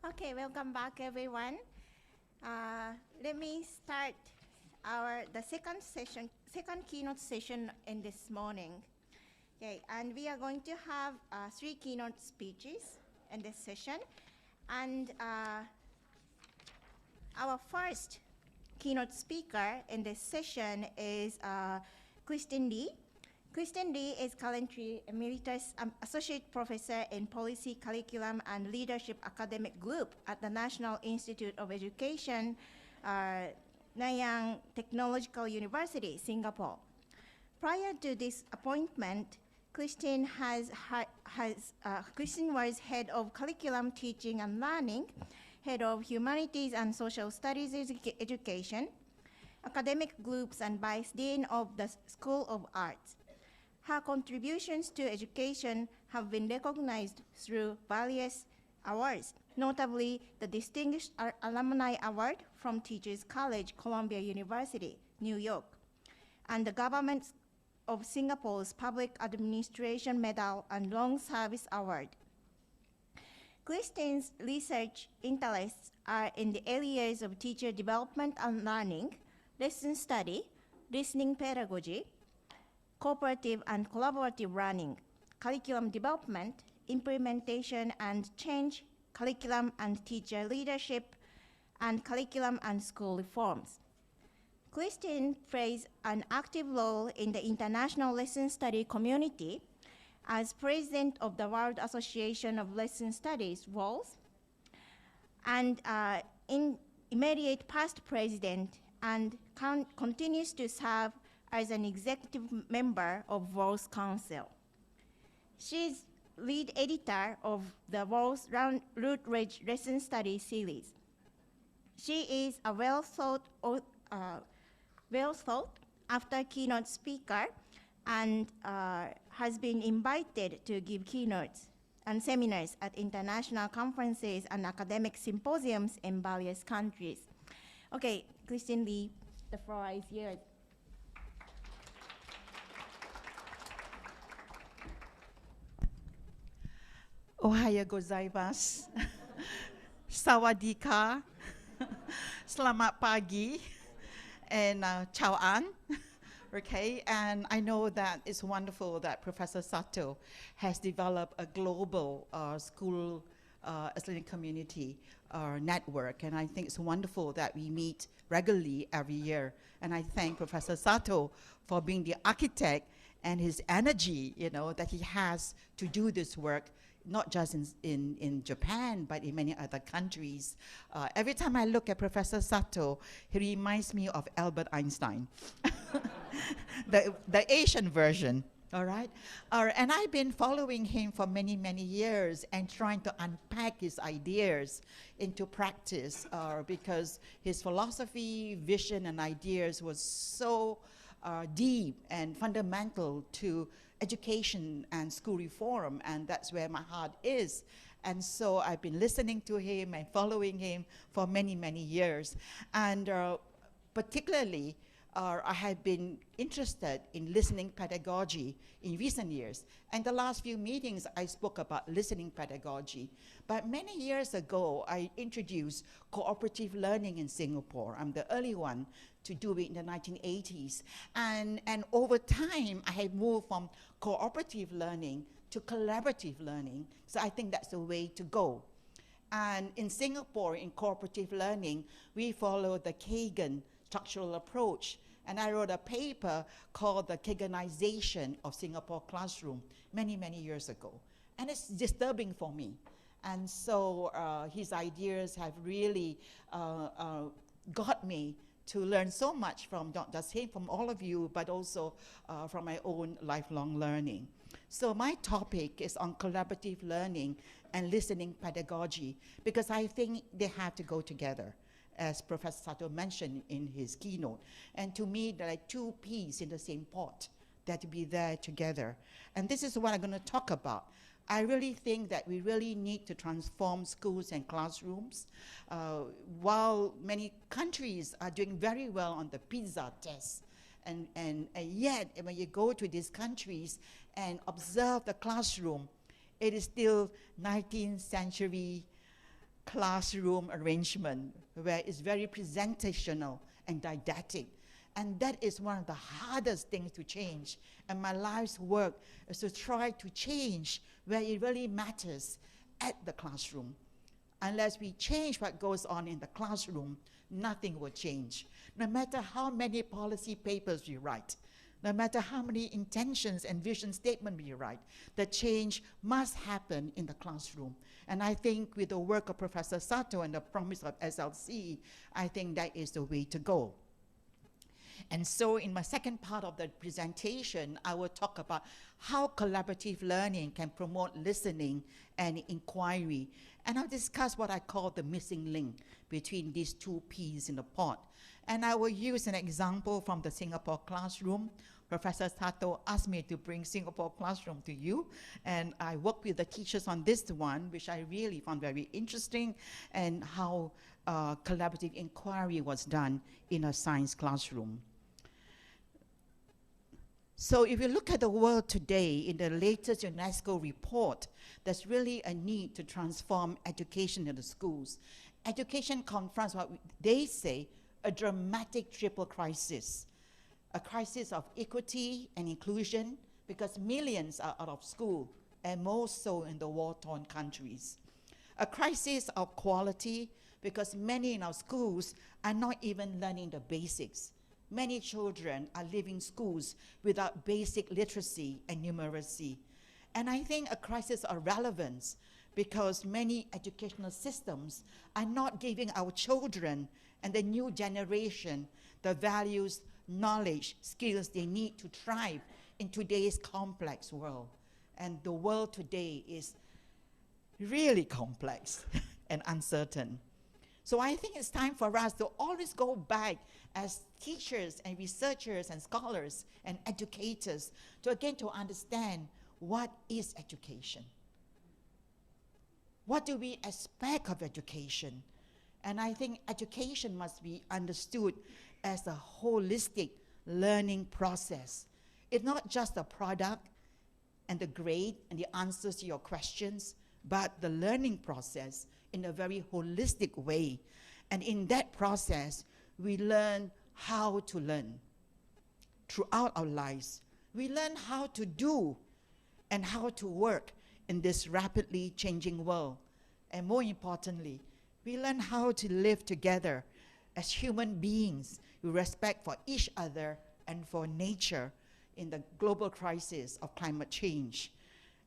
Okay, welcome back, everyone. Let me start the second keynote session in this morning. Okay, and we are going to have 3 keynote speeches in this session. And our first keynote speaker in this session is Kristen Lee. Kristen Lee is currently Emeritus Associate Professor in Policy, Curriculum, and Leadership Academic Group at the National Institute of Education, Nanyang Technological University, Singapore. Prior to this appointment, Kristen was Head of Curriculum, Teaching and Learning, Head of Humanities and Social Studies Education, Academic Groups, and Vice Dean of the School of Arts. Her contributions to education have been recognized through various awards, notably the Distinguished Alumni Award from Teachers College, Columbia University, New York, and the Government of Singapore's Public Administration Medal and Long Service Award. Kristen's research interests are in the areas of teacher development and learning, lesson study, listening pedagogy, cooperative and collaborative learning, curriculum development, implementation and change, curriculum and teacher leadership, and curriculum and school reforms. Kristen plays an active role in the international lesson study community as president of the World Association of Lesson Studies, WALS, and in immediate past president, and continues to serve as an executive member of WALS Council. She's lead editor of the WALS Routledge Lesson Study series. She is a well thought after keynote speaker and has been invited to give keynotes and seminars at international conferences and academic symposiums in various countries. Okay, Kristen Lee, the floor is yours. Ohayou gozaimasu. Sawadee ka. Selamat pagi. And ciao an. Okay, and I know that it's wonderful that Professor Sato has developed a global school Islamic community network, and I think it's wonderful that we meet regularly every year. And I thank Professor Sato for being the architect and his energy, that he has to do this work, not just in Japan, but in many other countries. Every time I look at Professor Sato, he reminds me of Albert Einstein, the Asian version, all right? And I've been following him for many, many years and trying to unpack his ideas into practice because his philosophy, vision, and ideas was so deep and fundamental to education and school reform, and that's where my heart is. And so I've been listening to him and following him for many, many years. And particularly, I have been interested in listening pedagogy in recent years. And the last few meetings, I spoke about listening pedagogy. But many years ago, I introduced cooperative learning in Singapore. I'm the early one to do it in the 1980s. And over time, I have moved from cooperative learning to collaborative learning. So I think that's the way to go. And in Singapore, in cooperative learning, we follow the Kagan structural approach. And I wrote a paper called The Kaganization of Singapore Classroom many, many years ago. And it's disturbing for me. And so his ideas have really got me to learn so much from not just him, from all of you, but also from my own lifelong learning. So my topic is on collaborative learning and listening pedagogy, because I think they have to go together, as Professor Sato mentioned in his keynote. And to me, they're like two peas in the same pot that to be there together. And this is what I'm going to talk about. I really think that we really need to transform schools and classrooms. While many countries are doing very well on the PISA test, and yet when you go to these countries and observe the classroom, it is still 19th century classroom arrangement where it's very presentational and didactic. And that is one of the hardest things to change. And my life's work is to try to change where it really matters at the classroom. Unless we change what goes on in the classroom, nothing will change. No matter how many policy papers we write, no matter how many intentions and vision statements we write, the change must happen in the classroom. And I think with the work of Professor Sato and the promise of SLC, I think that is the way to go. And so in my second part of the presentation, I will talk about how collaborative learning can promote listening and inquiry. And I'll discuss what I call the missing link between these two peas in the pot. And I will use an example from the Singapore classroom. Professor Sato asked me to bring Singapore classroom to you, and I worked with the teachers on this one, which I really found very interesting, and how collaborative inquiry was done in a science classroom. So if you look at the world today, in the latest UNESCO report, there's really a need to transform education in the schools. Education confronts what they say, a dramatic triple crisis. A crisis of equity and inclusion, because millions are out of school, and most so in the war-torn countries. A crisis of quality, because many in our schools are not even learning the basics. Many children are leaving schools without basic literacy and numeracy. And I think a crisis of relevance, because many educational systems are not giving our children and the new generation the values, knowledge, skills they need to thrive in today's complex world. And the world today is really complex and uncertain. So I think it's time for us to always go back as teachers and researchers and scholars and educators to again to understand what is education. What do we expect of education? And I think education must be understood as a holistic learning process. It's not just a product and the grade and the answers to your questions, but the learning process in a very holistic way. And in that process, we learn how to learn throughout our lives. We learn how to do and how to work in this rapidly changing world. And more importantly, we learn how to live together as human beings with respect for each other and for nature in the global crisis of climate change.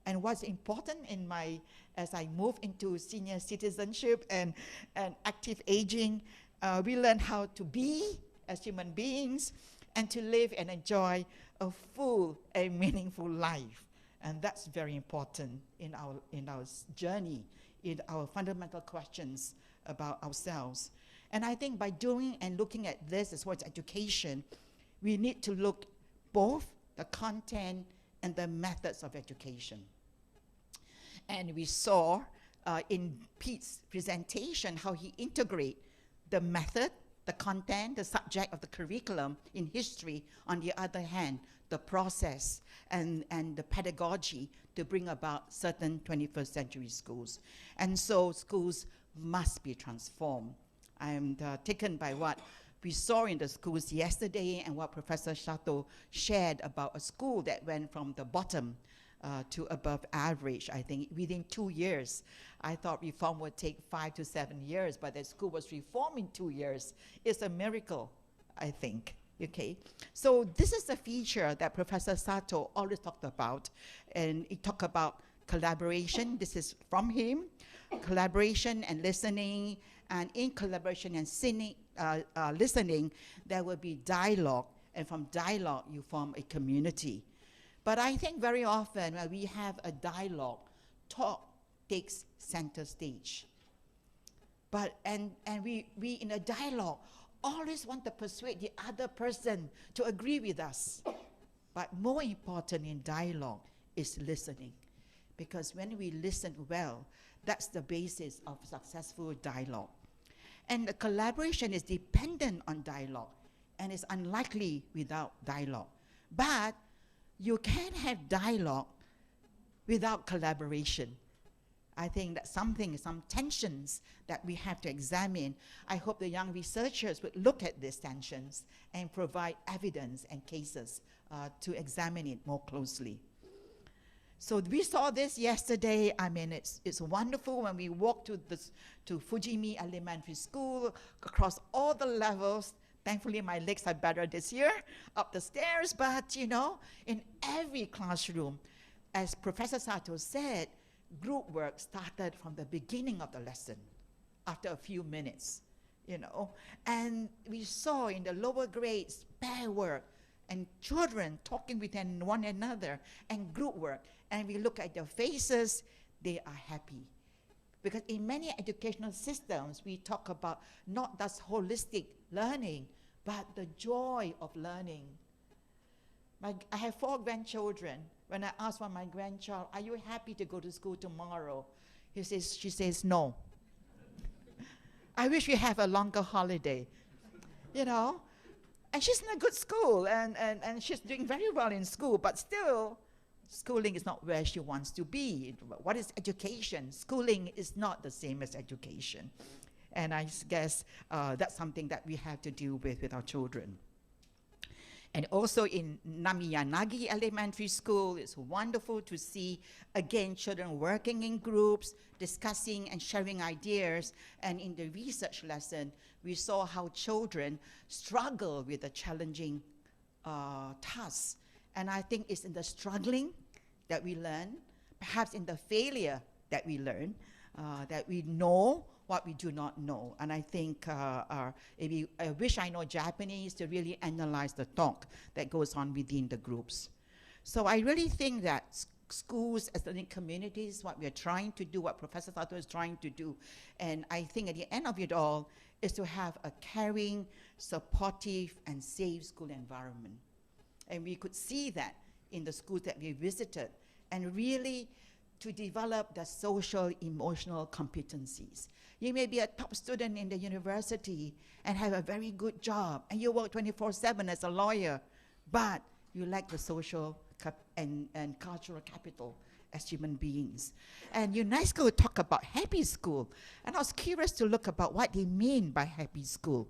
And what's important as I move into senior citizenship and active aging, we learn how to be as human beings and to live and enjoy a full and meaningful life. And that's very important in our journey, in our fundamental questions about ourselves. And I think by doing and looking at this as what's education, we need to look both the content and the methods of education. And we saw in Pete's presentation how he integrates the method, the content, the subject of the curriculum in history, on the other hand, the process and the pedagogy to bring about certain 21st century schools. And so schools must be transformed. I am taken by what we saw in the schools yesterday and what Professor Sato shared about a school that went from the bottom to above average, I think, within 2 years. I thought reform would take 5 to 7 years, but the school was reformed in 2 years. It's a miracle, I think. Okay, so this is a feature that Professor Sato always talked about, and he talked about collaboration. This is from him, collaboration and listening, and in collaboration and listening, there will be dialogue, and from dialogue, you form a community. But I think very often when we have a dialogue, talk takes center stage. And we in a dialogue always want to persuade the other person to agree with us. But more important in dialogue is listening. Because when we listen well, that's the basis of successful dialogue. And the collaboration is dependent on dialogue and is unlikely without dialogue. But you can't have dialogue without collaboration. I think that's some tensions that we have to examine. I hope the young researchers would look at these tensions and provide evidence and cases to examine it more closely. So we saw this yesterday. I mean, it's wonderful when we walk to Fujimi Elementary School across all the levels. Thankfully, my legs are better this year, up the stairs. But, you know, in every classroom, as Professor Sato said, group work started from the beginning of the lesson, after a few minutes, you know. And we saw in the lower grades, pair work, and children talking with one another, and group work. And we look at their faces, they are happy. Because in many educational systems, we talk about not just holistic learning, but the joy of learning. I have 4 grandchildren. When I ask one of my grandchild, are you happy to go to school tomorrow? She says, no. I wish we have a longer holiday, you know? And she's in a good school, and she's doing very well in school, but still, schooling is not where she wants to be. What is education? Schooling is not the same as education. And I guess that's something that we have to deal with our children. And also in Namiyanagi Elementary School, it's wonderful to see, again, children working in groups, discussing and sharing ideas. And in the research lesson, we saw how children struggle with the challenging tasks. And I think it's in the struggling that we learn, perhaps in the failure that we learn, that we know what we do not know. And I think I wish I know Japanese to really analyze the talk that goes on within the groups. So I really think that schools as learning communities, what we are trying to do, what Professor Sato is trying to do, and I think at the end of it all is to have a caring, supportive, and safe school environment. And we could see that in the schools that we visited, and really to develop the social, emotional competencies. You may be a top student in the university and have a very good job, and you work 24/7 as a lawyer, but you lack the social and cultural capital as human beings. And UNESCO talk about happy school, and I was curious to look about what they mean by happy school.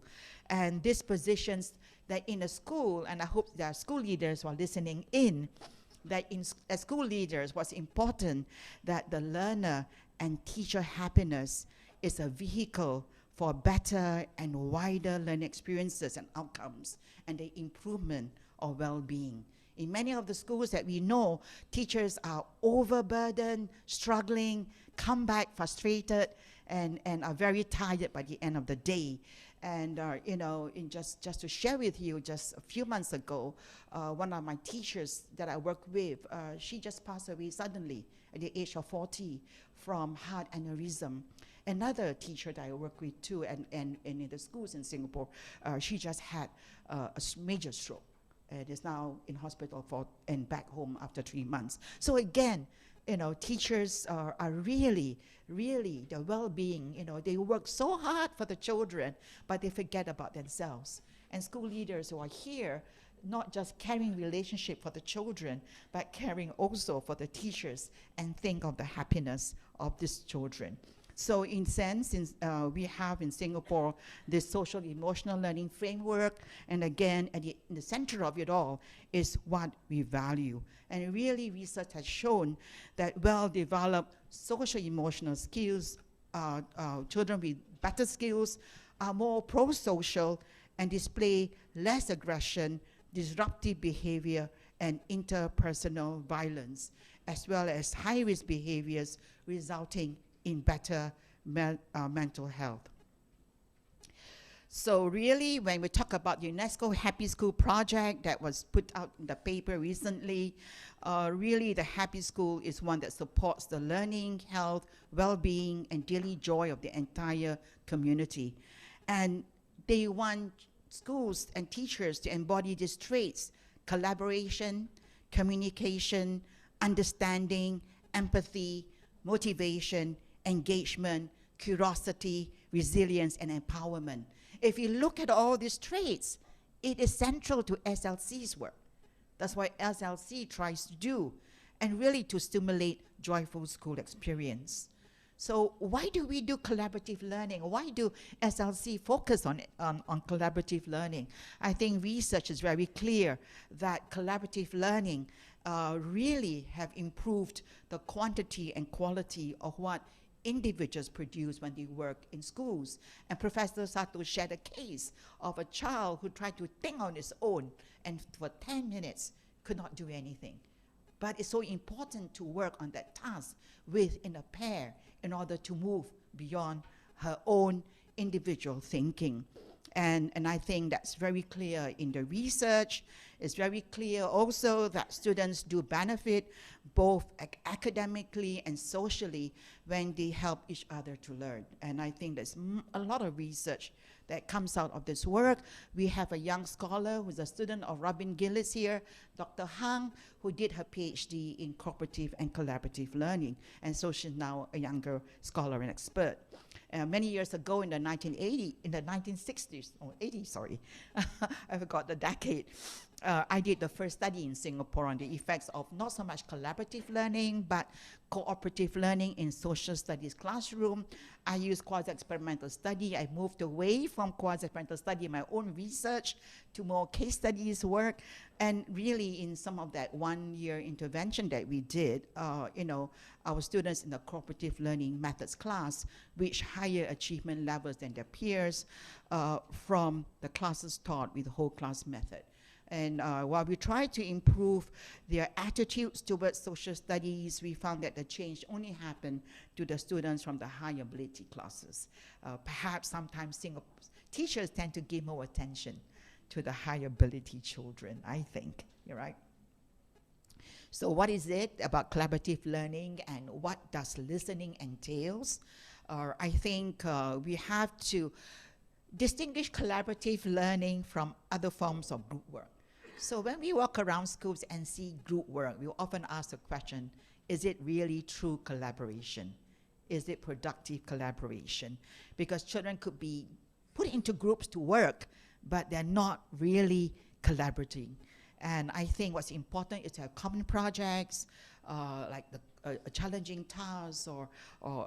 And this positions that in a school, and I hope there are school leaders who are listening in, that as school leaders, what's important that the learner and teacher happiness is a vehicle for better and wider learning experiences and outcomes, and the improvement of well-being. In many of the schools that we know, teachers are overburdened, struggling, come back frustrated, and are very tired by the end of the day. And you know, just to share with you, just a few months ago, one of my teachers that I work with, she just passed away suddenly at the age of 40 from heart aneurysm. Another teacher that I work with too, and in the schools in Singapore, she just had a major stroke and is now in hospital and back home after 3 months. So again, you know, teachers are really the well-being, you know, they work so hard for the children, but they forget about themselves. And school leaders who are here, not just caring relationship for the children, but caring also for the teachers and think of the happiness of these children. So in sense, we have in Singapore this social emotional learning framework, and again, in the center of it all is what we value. And really, research has shown that well-developed social emotional skills, children with better skills are more pro-social and display less aggression, disruptive behavior, and interpersonal violence, as well as high-risk behaviors resulting in better mental health. So really, when we talk about UNESCO Happy School project that was put out in the paper recently, really the Happy School is one that supports the learning, health, well-being, and daily joy of the entire community. And they want schools and teachers to embody these traits: collaboration, communication, understanding, empathy, motivation, engagement, curiosity, resilience, and empowerment. If you look at all these traits, it is central to SLC's work. That's what SLC tries to do, and really to stimulate joyful school experience. So why do we do collaborative learning? Why do SLC focus on collaborative learning? I think research is very clear that collaborative learning really have improved the quantity and quality of what individuals produce when they work in schools. And Professor Sato shared a case of a child who tried to think on his own and for 10 minutes could not do anything. But it's so important to work on that task within a pair in order to move beyond her own individual thinking. And I think that's very clear in the research. It's very clear also that students do benefit both academically and socially when they help each other to learn. And I think there's a lot of research that comes out of this work. We have a young scholar who's a student of Robin Gillis here, Dr. Hang, who did her PhD in cooperative and collaborative learning. And so she's now a younger scholar and expert. Many years ago in the 1960s, or 80s, sorry, I forgot the decade, I did the first study in Singapore on the effects of not so much collaborative learning, but cooperative learning in social studies classroom. I used quasi-experimental study. I moved away from quasi-experimental study in my own research to more case studies work. And really in some of that 1-year intervention that we did, our students in the cooperative learning methods class reached higher achievement levels than their peers from the classes taught with the whole class method. And while we tried to improve their attitudes towards social studies, we found that the change only happened to the students from the high ability classes. Perhaps sometimes teachers tend to give more attention to the high ability children, I think. You're right. So what is it about collaborative learning and what does listening entails? I think we have to distinguish collaborative learning from other forms of group work. So when we walk around schools and see group work, we often ask the question, is it really true collaboration? Is it productive collaboration? Because children could be put into groups to work, but they're not really collaborating. And I think what's important is to have common projects, like a challenging task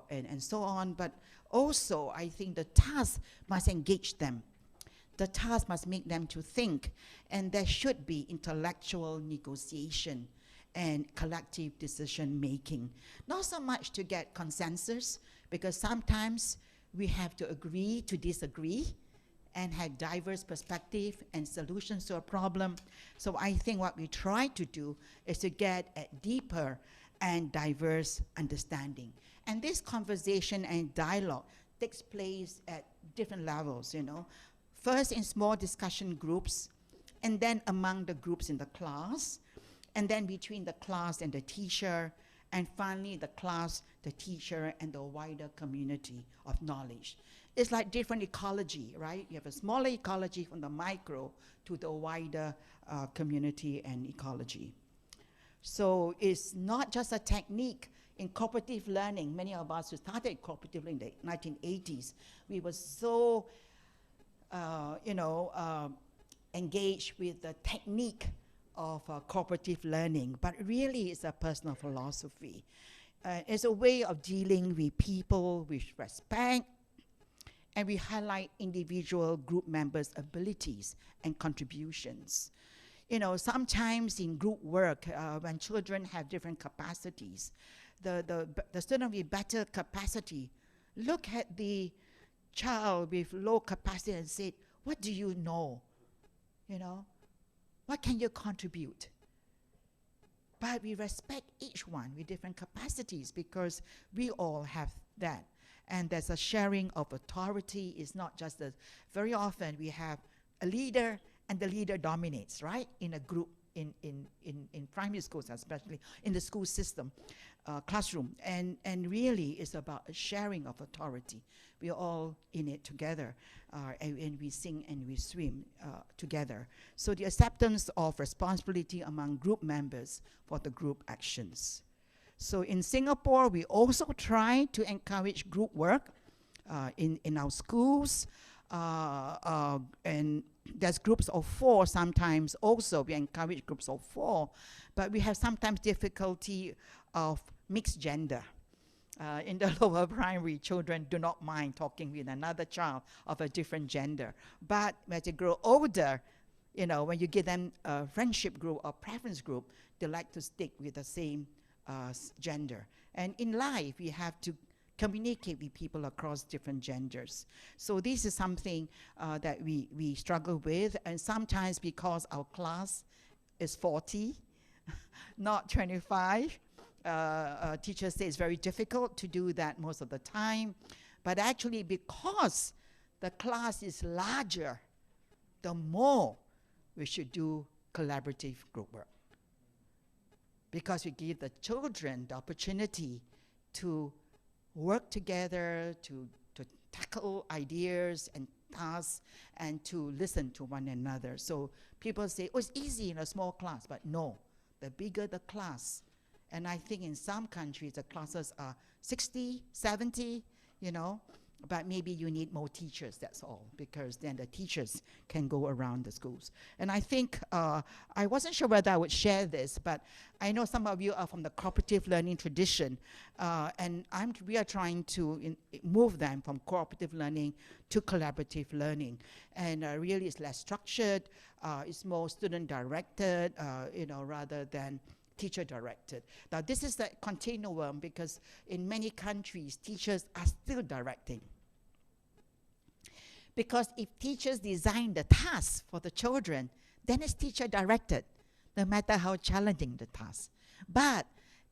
and so on. But also, I think the task must engage them. The task must make them to think. And there should be intellectual negotiation and collective decision making. Not so much to get consensus, because sometimes we have to agree to disagree and have diverse perspective and solutions to a problem. So I think what we try to do is to get a deeper and diverse understanding. And this conversation and dialogue takes place at different levels, First in small discussion groups, and then among the groups in the class, and then between the class and the teacher, and finally the class, the teacher, and the wider community of knowledge. It's like different ecology, right? You have a smaller ecology from the micro to the wider community and ecology. So it's not just a technique. In cooperative learning, many of us who started cooperative in the 1980s, we were so, engaged with the technique of cooperative learning, but really it's a personal philosophy. It's a way of dealing with people with respect, and we highlight individual group members' abilities and contributions. Sometimes in group work, when children have different capacities, the student with better capacity look at the child with low capacity and say, what do you know? What can you contribute? But we respect each one with different capacities because we all have that. And there's a sharing of authority. It's not just very often we have a leader and the leader dominates, right? In a group, in primary schools especially, in the school system, classroom. And really it's about a sharing of authority. We're all in it together, and we sing and we swim together. So the acceptance of responsibility among group members for the group actions. So in Singapore, we also try to encourage group work in our schools, and there's groups of 4 sometimes also. We encourage groups of 4, but we have sometimes difficulty of mixed gender. In the lower primary, children do not mind talking with another child of a different gender. But as they grow older, you know, when you give them a friendship group or preference group, they like to stick with the same gender. And in life, we have to communicate with people across different genders. So this is something that we struggle with, and sometimes because our class is 40, not 25, teachers say it's very difficult to do that most of the time. But actually, because the class is larger, the more we should do collaborative group work. Because we give the children the opportunity to work together, to tackle ideas and tasks, and to listen to one another. So people say, oh, it's easy in a small class, but no, the bigger the class. And I think in some countries, the classes are 60, 70, you know, but maybe you need more teachers, that's all, because then the teachers can go around the schools. And I think, I wasn't sure whether I would share this, but I know some of you are from the cooperative learning tradition, and we are trying to move them from cooperative learning to collaborative learning. And really it's less structured, it's more student-directed, you know, rather than teacher-directed. Now, this is the continuum because in many countries, teachers are still directing. Because if teachers design the tasks for the children, then it's teacher-directed, no matter how challenging the task. But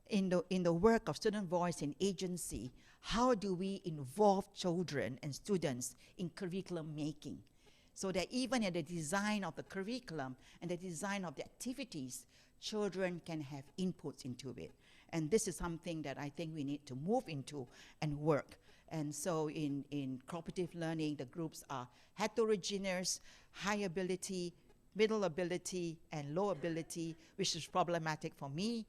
in the work of student voice and agency, how do we involve children and students in curriculum making? So that even in the design of the curriculum and the design of the activities, children can have inputs into it. And this is something that I think we need to move into and work. And so in cooperative learning, the groups are heterogeneous, high ability, middle ability, and low ability, which is problematic for me,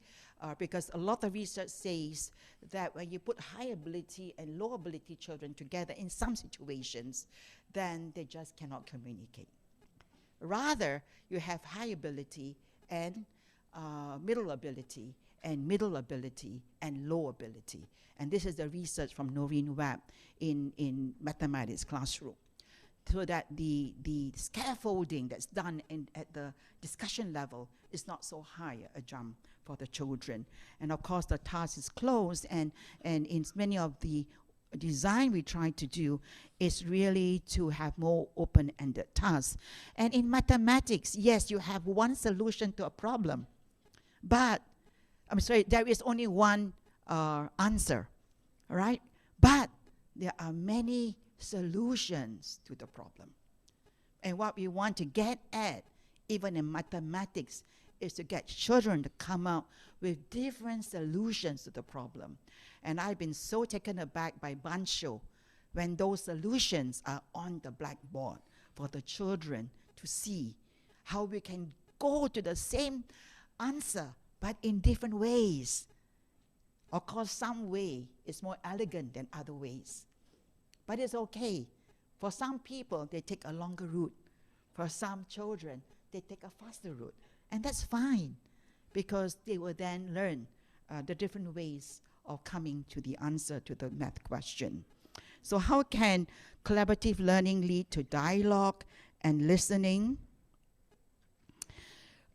because a lot of research says that when you put high ability and low ability children together in some situations, then they just cannot communicate. Rather, you have high ability and middle ability, and low ability. And this is the research from Noreen Webb in mathematics classroom. So that the scaffolding that's done at the discussion level is not so high a jump for the children. And of course the task is closed, and in many of the design we try to do is really to have more open-ended tasks. And in mathematics, yes, you have one solution to a problem, but I'm sorry, there is only one answer, right? But there are many solutions to the problem. And what we want to get at, even in mathematics, is to get children to come out with different solutions to the problem. And I've been so taken aback by Bansho when those solutions are on the blackboard for the children to see how we can go to the same answer, but in different ways. Of course, some way is more elegant than other ways. But it's okay. For some people, they take a longer route. For some children, they take a faster route. And that's fine, because they will then learn the different ways of coming to the answer to the math question. So how can collaborative learning lead to dialogue and listening?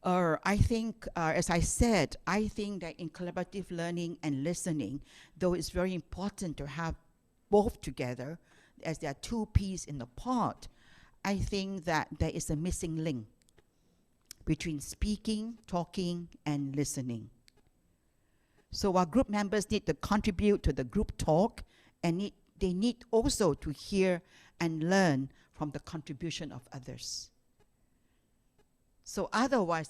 I think, as I said, I think that in collaborative learning and listening, though it's very important to have both together, as there are two peas in the pod, I think that there is a missing link between speaking, talking, and listening. So our group members need to contribute to the group talk, and they need also to hear and learn from the contribution of others. So otherwise,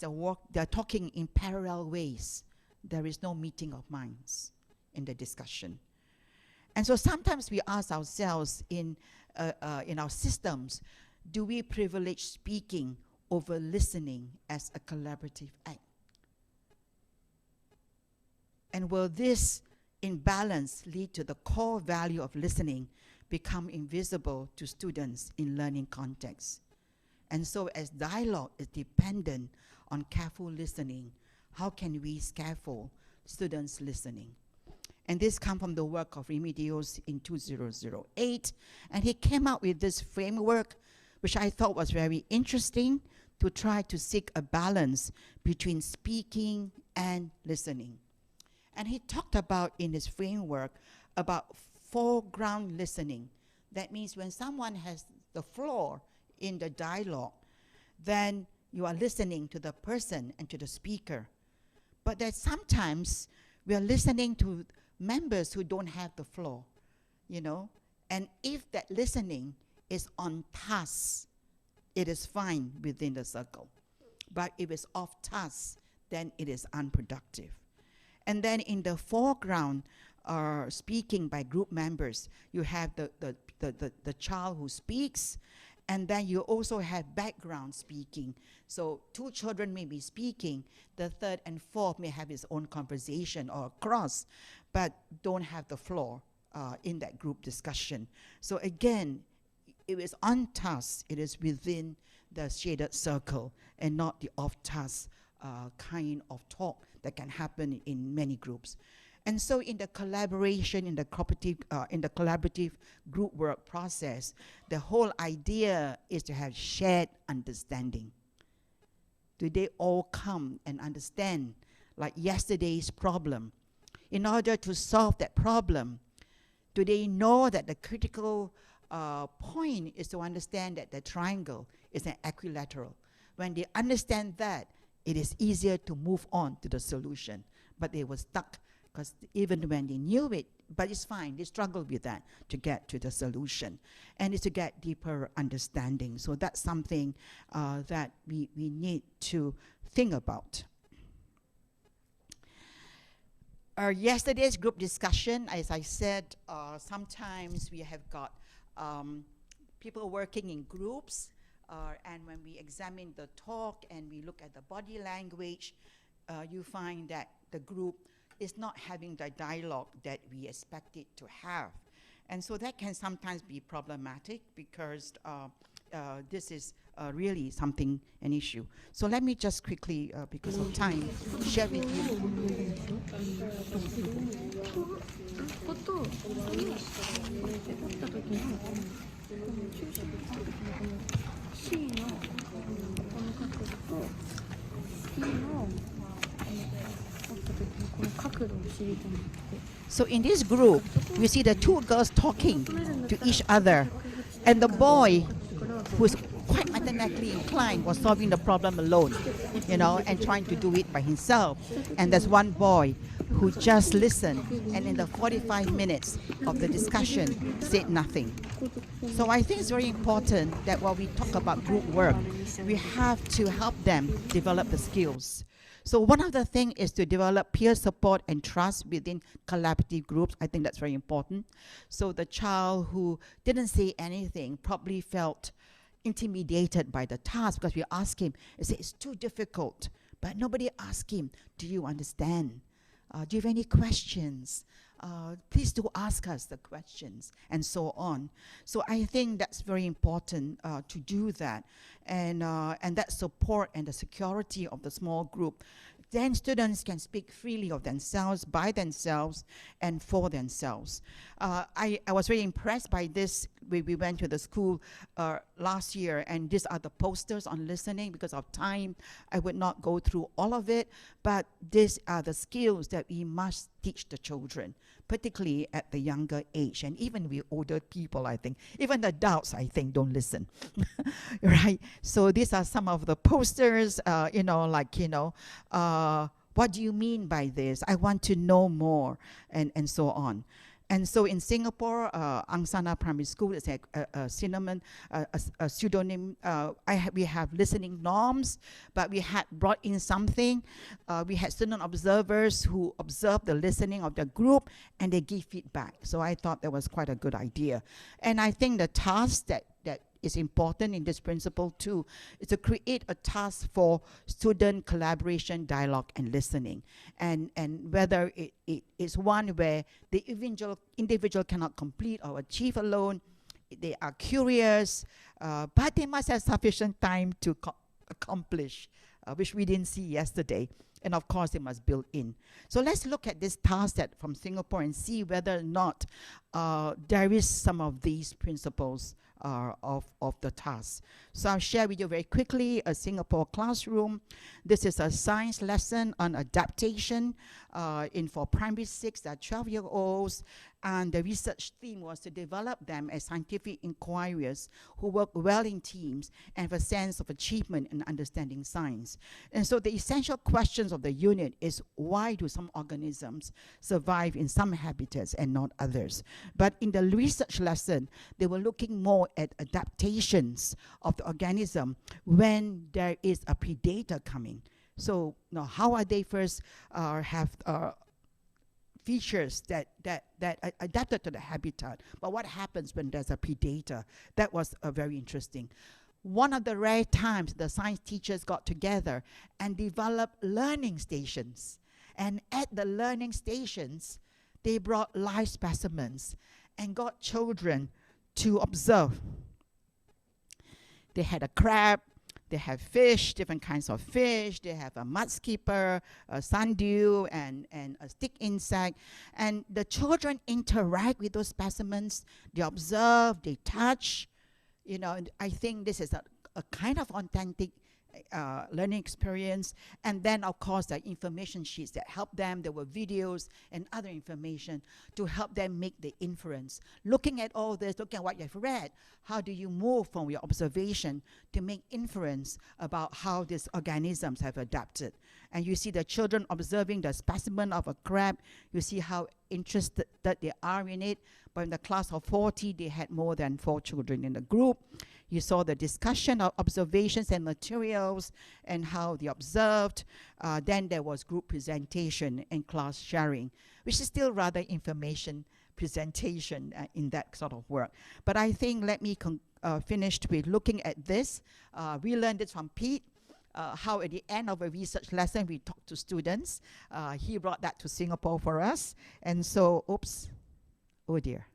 they're talking in parallel ways. There is no meeting of minds in the discussion. And so sometimes we ask ourselves in our systems, do we privilege speaking over listening as a collaborative act? And will this imbalance lead to the core value of listening become invisible to students in learning contexts? And so as dialogue is dependent on careful listening, how can we scaffold students' listening? And this comes from the work of Remedios in 2008. And he came out with this framework, which I thought was very interesting, to try to seek a balance between speaking and listening. And he talked about in his framework about foreground listening. That means when someone has the floor in the dialogue, then you are listening to the person and to the speaker. But that sometimes we are listening to members who don't have the floor, you know. And if that listening is on task, it is fine within the circle. But if it's off task, then it is unproductive. And then in the foreground, speaking by group members, you have the child who speaks, and then you also have background speaking. So 2 children may be speaking, the third and fourth may have his own conversation or cross, but don't have the floor in that group discussion. So again, it is on task, it is within the shaded circle and not the off-task kind of talk that can happen in many groups. And so in the collaboration, in the collaborative group work process, the whole idea is to have shared understanding. Do they all come and understand, like yesterday's problem? In order to solve that problem, do they know that the critical point is to understand that the triangle is an equilateral? When they understand that, it is easier to move on to the solution. But they were stuck, because even when they knew it, but it's fine, they struggled with that to get to the solution. And it's to get deeper understanding. So that's something that we need to think about. Yesterday's group discussion, as I said, sometimes we have got people working in groups, and when we examine the talk and we look at the body language, you find that the group is not having the dialogue that we expect it to have. And so that can sometimes be problematic, because this is really something, an issue. So let me just quickly, because of time, share with you. So in this group, we see the 2 girls talking to each other, and the boy, who's quite mathematically inclined, was solving the problem alone, you know, and trying to do it by himself. And there's one boy who just listened, and in the 45 minutes of the discussion said nothing. So I think it's very important that while we talk about group work, we have to help them develop the skills. So one of the things is to develop peer support and trust within collaborative groups. I think that's very important. So the child who didn't say anything probably felt intimidated by the task, because we asked him, and said it's too difficult. But nobody asked him, do you understand? Do you have any questions? Please do ask us the questions, and so on. So I think that's very important to do that, and that support and the security of the small group. Then students can speak freely of themselves, by themselves, and for themselves. I was very impressed by this. We went to the school last year, and these are the posters on listening. Because of time, I would not go through all of it, but these are the skills that we must teach the children, particularly at the younger age, and even with older people, I think. Even adults, I think, don't listen, right? So these are some of the posters, you know, like, you know, what do you mean by this? I want to know more, and so on. And so in Singapore, Angsana Primary School is a pseudonym. We have listening norms, but we had brought in something. We had student observers who observed the listening of the group, and they give feedback. So I thought that was quite a good idea. And I think the task that is important in this principle too is to create a task for student collaboration, dialogue, and listening. And whether it is one where the individual cannot complete or achieve alone, they are curious, but they must have sufficient time to accomplish, which we didn't see yesterday. And of course, they must build in. So let's look at this task set from Singapore and see whether or not there is some of these principles of the task. So I'll share with you very quickly a Singapore classroom. This is a science lesson on adaptation for primary 6, there are 12-year-olds. And the research theme was to develop them as scientific inquirers who work well in teams and have a sense of achievement in understanding science. And so the essential questions of the unit is, why do some organisms survive in some habitats and not others? But in the research lesson, they were looking more at adaptations of the organism when there is a predator coming. So how are they first have features that are adapted to the habitat, but what happens when there's a predator? That was very interesting. One of the rare times the science teachers got together and developed learning stations. And at the learning stations, they brought live specimens and got children to observe. They had a crab, they have fish, different kinds of fish. They have a mudskipper, a sundew, and a stick insect. And the children interact with those specimens. They observe, they touch. And I think this is a kind of authentic learning experience. And then, of course, there are information sheets that help them. There were videos and other information to help them make the inference. Looking at all this, looking at what you've read, how do you move from your observation to make inference about how these organisms have adapted? And you see the children observing the specimen of a crab. You see how interested that they are in it. But in the class of 40, they had more than 4 children in the group. You saw the discussion of observations and materials and how they observed. Then there was group presentation and class sharing, which is still rather information presentation in that sort of work. But I think let me finish with looking at this. We learned it from Pete. How at the end of a research lesson, we talked to students. He brought that to Singapore for us. And so, oops, oh dear.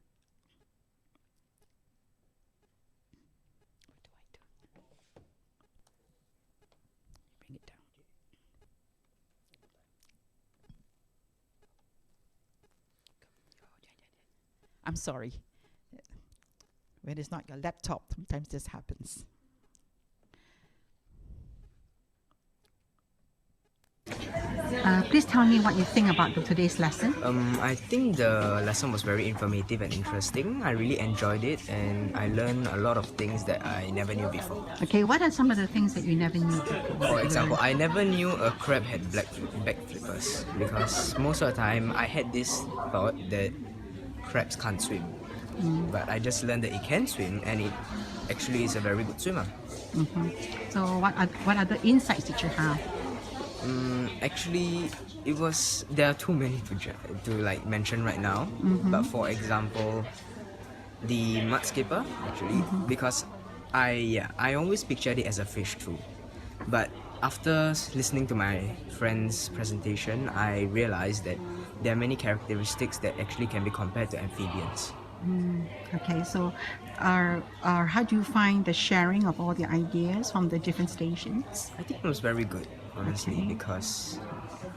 Bring it down. I'm sorry. When it's not your laptop, sometimes this happens. Please tell me what you think about today's lesson. I think the lesson was very informative and interesting. I really enjoyed it, and I learned a lot of things that I never knew before. Okay, what are some of the things that you never knew before? For example, I never knew a crab had back flippers, because most of the time I had this thought that crabs can't swim. But I just learned that it can swim, and it actually is a very good swimmer. So what other insights did you have? Actually, there are too many to like mention right now. But for example, the mudskipper actually, because I always pictured it as a fish too. But after listening to my friend's presentation, I realized that there are many characteristics that actually can be compared to amphibians. Okay, so how do you find the sharing of all the ideas from the different stations? I think it was very good, honestly, because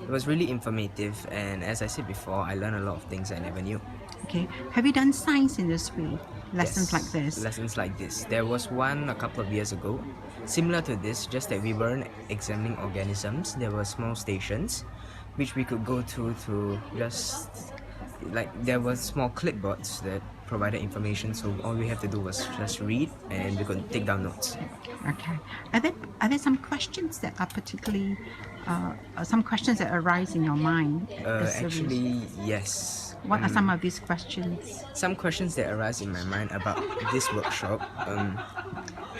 it was really informative, and as I said before, I learned a lot of things I never knew. Okay, have you done science in this way? Lessons Yes, like this? Lessons like this. There was one a couple of years ago, similar to this, just that we weren't examining organisms. There were small stations which we could go to just, like, there were small clipboards that provided information, so all we have to do was just read and we could take down notes. Okay. Are there some questions that are particularly, some questions that arise in your mind? Actually, yes. What are some of these questions? Some questions that arise in my mind about this workshop.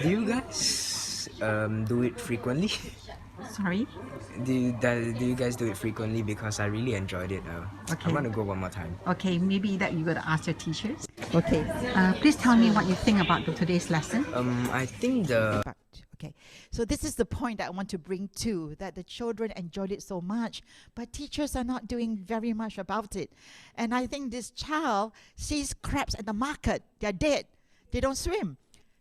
Do you guys do it frequently? Sorry? Do you guys do it frequently? Because I really enjoyed it. Okay. I want to go one more time. Okay, maybe that you got to ask your teachers. Okay. Please tell me what you think about today's lesson. I think Okay, so this is the point that I want to bring to, that the children enjoyed it so much, but teachers are not doing very much about it. And I think this child sees crabs at the market, they're dead, they don't swim.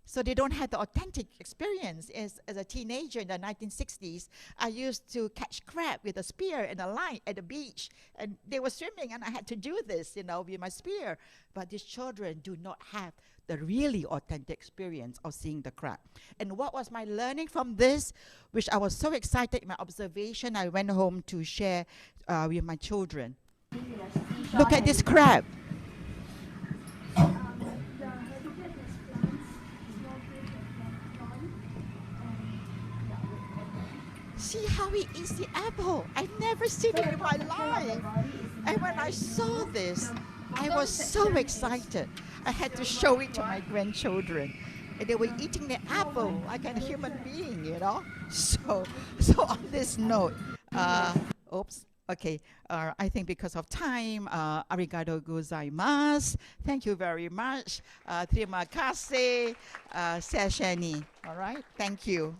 So they don't have the authentic experience. As a teenager in the 1960s, I used to catch crab with a spear and a line at the beach. And they were swimming, and I had to do this, with my spear. But these children do not have the really authentic experience of seeing the crab. And what was my learning from this, which I was so excited in my observation, I went home to share with my children. Look at this crab. See how he eats the apple. I've never seen it in my life. And when I saw this, I was so excited. I had to show it to my grandchildren. And they were eating the apple like a human being, So on this note, I think because of time, arigato gozaimasu. Thank you very much. Terima kasih. Sesheni. All right, thank you.